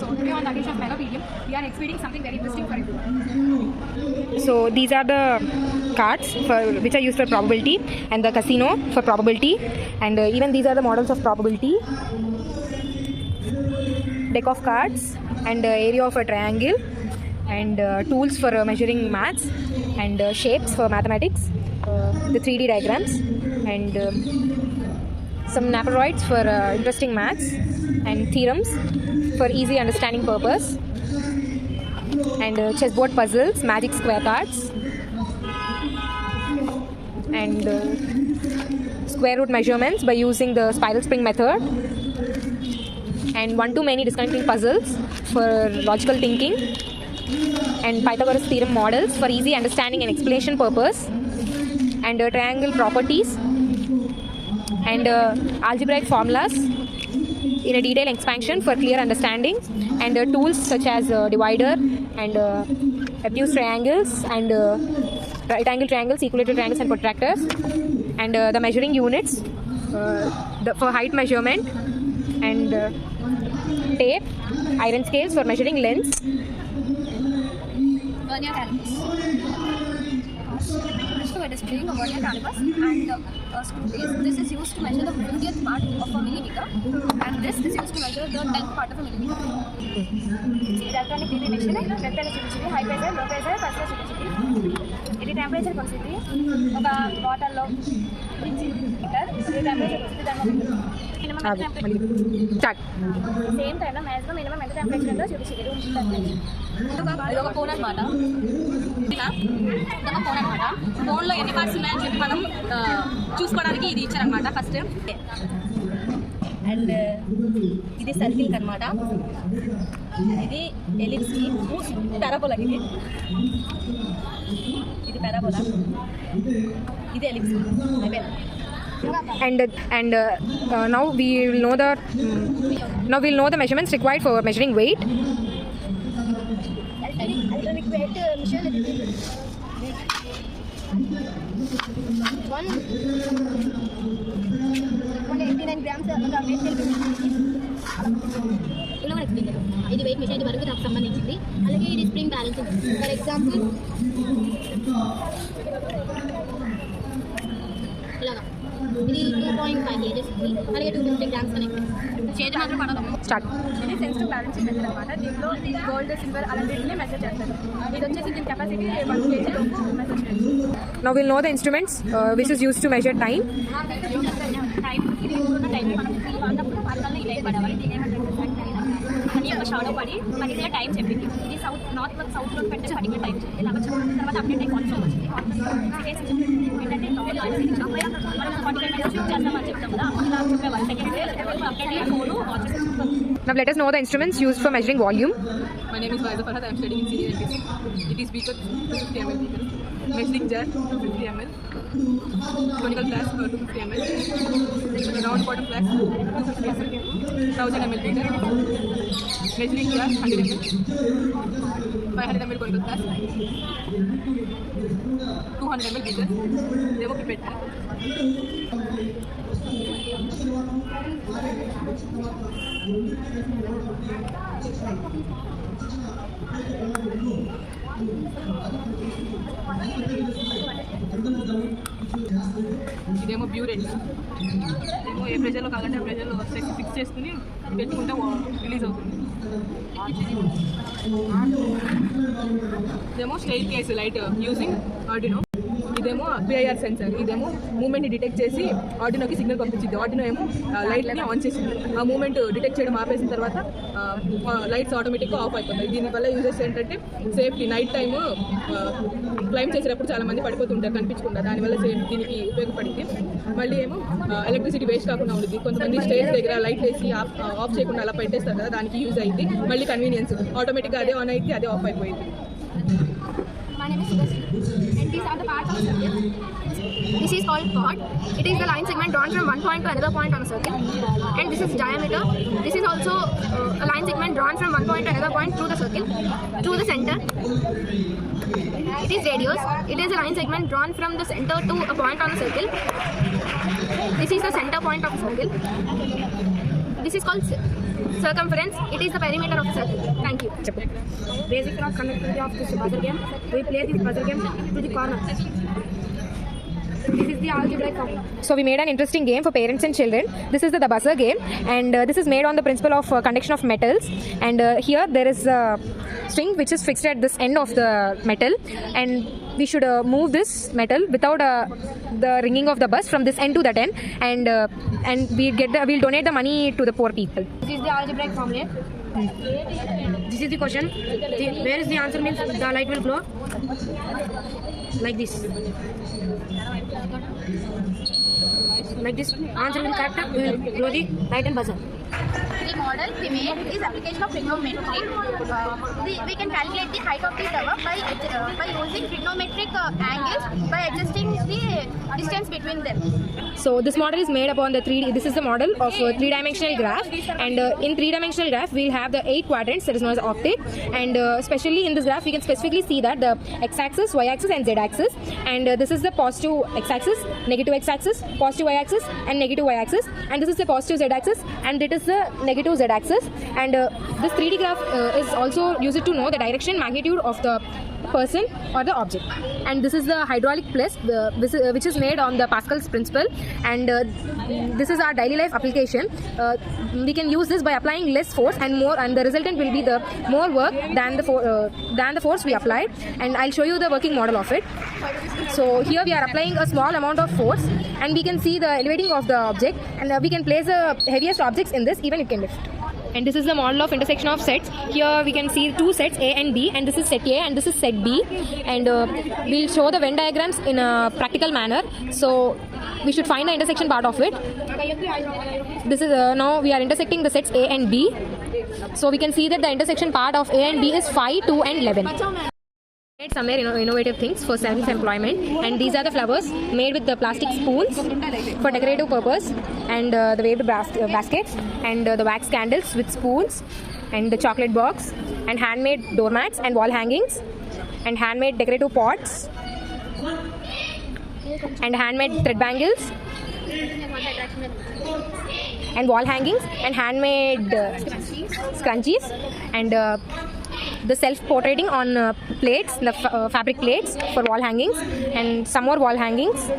So today on the occasion of Melopedium, we are expecting something very interesting for you. So these are the cards which are used for probability, and the casino for probability, and even these are the models of probability. Deck of cards and area of a triangle, and tools for measuring maths, and shapes for mathematics, the 3D diagrams, and some Naparoids for interesting maths, and theorems for easy understanding purpose, and chessboard puzzles, magic square cards, and square root measurements by using the spiral spring method, and one-to-many disconnecting puzzles for logical thinking, and Pythagoras theorem models for easy understanding and explanation purpose, and triangle properties, and algebraic formulas in a detailed expansion for clear understanding, and tools such as divider, and obtuse triangles, and right angle triangles, equilateral triangles, and protractors, and the measuring units for height measurement, and tape, iron scales for measuring lengths. Vernier calipers. So we're displaying a vernier calipers and screw base. This is used to measure the 50th part of a millimeter, and this is used to measure the 10th part of a millimeter. Electronic determination है, vector చూపించింది, high pressure, low pressure, first చూపించింది. ఇది temperature కొలిసింది, ఒక బాటిల్లో meter, ఇది temperature కొలిసింది thermometer. Minimum temperature same టైంలో మ్యాక్సిమం మినిమం ఎంత టెంపరేచర్ ఉందో చూపించింది రూమ్ టెంపరేచర్. ఇది ఒక ఫోన్ అనమాట, ఇదొక ఫోన్ అనమాట. ఫోన్లో ఎన్ని పార్ట్స్ ఉన్నాయని చెప్పి మనం చూసుకోవడానికి ఇది ఇచ్చారనమాట ఫస్ట్. అండ్ ఇది సర్కిల్కి అనమాట, ఇది ఎలిప్స్కి, పారాబోలాకి, ఇది పారాబోలా, ఇది ఎలిప్స్కి. And now we'll know the measurements required for measuring weight. Electronic weight measure 189 grams weight ఇది వెయిట్ మెషిన్ వరకు నాకు సంబంధించింది. అలాగే ఇది స్ప్రింగ్ బ్యాలెన్సింగ్. ఫర్ ఎగ్జాంపుల్ ఇలాగా ఇది 2.5 kgs ఉంది, అలాగే 250 grams కనెక్ట్ చేతి మాత్రం పడదు. స్టార్ట్. ఇది సెన్సిటివ్ బ్యాలెన్సింగ్ మెథడ్ అనమాట. దీంట్లో గోల్డ్, సిల్వర్ అలాంటివి మెజర్ చేస్తారు. ఇది వచ్చేసి దీని కెపాసిటీ 1 kg లోపు మెజర్ చేయాలి. Now we'll know the instruments which is used to measure time. Time ఇది ఉన్న టైం మనం వాడినప్పుడు వాటివల్ల ఈ టైం పడవాలి. దీని అని ఒక షాడో పడి మనకి ఇదే టైం చెప్పింది. ఇది నార్త్ సౌత్లో పెట్టే పర్టికులర్ టైం చెప్పింది. తర్వాత అప్డేట్ అయ్యి కాన్సల్ వచ్చింది. ఏంటంటే మనం 45 minutes యూజ్ చేస్తామని చెప్తాం కదా, అలా చెప్పేవాళ్ళు. సెకండ్ అప్డేట్ అయ్యి 4 watches. Now let us know the instruments used for measuring volume. My name is Faiza Farhad. I am studying in senior NTC. It is beaker 250 ml beaker, measuring jar 250 ml, conical flask 250 ml, round bottom flask 250 ml, 1000 ml beaker, measuring jar 100 ml, 500 ml conical flask, 200 ml beaker. Demo pipette. ఇదేమో burette, ఇదేమో ఏ ప్రెషర్లో కావాలంటే ఆ ప్రెషర్లో fix చేసుకుని పెట్టుకుంటే release అవుతుంది. ఇదేమో స్టెయిల్ case light using Arduino. ఇదేమో PIR sensor. ఇదేమో మూమెంట్ని డిటెక్ట్ చేసి ఆర్డినోకి సిగ్నల్ పంపించింది. ఆర్డినో ఏమో లైట్ని ఆన్ చేసింది. ఆ మూమెంట్ డిటెక్ట్ చేయడం ఆపేసిన తర్వాత లైట్స్ ఆటోమేటిక్గా ఆఫ్ అయిపోతాయి. దీనివల్ల యూజెస్ ఏంటంటే సేఫ్టీ. నైట్ టైమ్ క్లైమ్ చేసేటప్పుడు చాలా మంది పడిపోతుంటారు కనిపించకుండా, దానివల్ల దీనికి ఉపయోగపడింది. మళ్ళీ ఏమో ఎలక్ట్రిసిటీ వేస్ట్ కాకుండా ఉంటుంది. కొంతమంది స్టేజ్ దగ్గర లైట్ వేసి ఆఫ్ చేయకుండా అలా పెట్టేస్తారు కదా, దానికి యూజ్ అయింది. మళ్ళీ కన్వీనియన్స్, ఆటోమేటిక్గా అదే ఆన్ అయితే అదే ఆఫ్ అయిపోయింది. My name is Subhasri, and these are the parts of a circle. This is called chord. It is the line segment drawn from one point to another point on a circle, and this is diameter. This is also a line segment drawn from one point to another point through the circle, through the center. It is radius. It is a line segment drawn from the center to a point on a circle. This is the center point of a circle. This is called circumference. It is the perimeter of the circle. Thank you. Basic cross conductivity of this puzzle game. We play this puzzle game to the corner. This is the algebraic formula. So we made an interesting game for parents and children. This is the buzzer game, and this is made on the principle of conduction of metals. And here there is a string which is fixed at this end of the metal, and we should move this metal without the ringing of the buzz from this end to that end, and we'll donate the money to the poor people. This is the algebraic formula. This is the question. Where is the answer means the light will glow like this. Like this, answer will correct. We will blow the light and buzzer. The model we made is application of trigonometry. We can calculate the height of the tower by using trigonometric angles by adjusting the distance between them. So this model is made upon the 3D. This is the model of a three-dimensional graph, and in three-dimensional graph we'll have the 8 quadrants that is known as octet, and especially in this graph we can specifically see that the x-axis, y-axis and z-axis, and this is the positive x-axis, negative x-axis, positive y-axis and negative y-axis, and this is the positive z-axis, and it is the negative z-axis, and this 3D graph is also used to know the direction, magnitude of the person or the object. And this is the hydraulic press which is made on the Pascal's principle, and this is our daily life application. We can use this by applying less force and more, and the resultant will be the more work than the force we applied, and I'll show you the working model of it. So here we are applying a small amount of force, and we can see the elevating of the object, and we can place the heaviest objects in this, even it can lift. And this is the model of intersection of sets. Here we can see 2 sets A and B, and this is set A and this is set B, and we'll show the Venn diagrams in a practical manner. So we should find the intersection part of it. This is now we are intersecting the sets A and B. So we can see that the intersection part of A and B is 5, 2 and 11. Made somewhere innovative things for self-employment, and these are the flowers made with the plastic spoons for decorative purpose, and the waved baskets, and the wax candles with spoons, and the chocolate box, and handmade doormats and wall hangings, and handmade decorative pots, and handmade thread bangles, and wall hangings, and handmade scrunchies, and the self-portraiting on plates, the fabric plates for wall hangings, and some more wall hangings,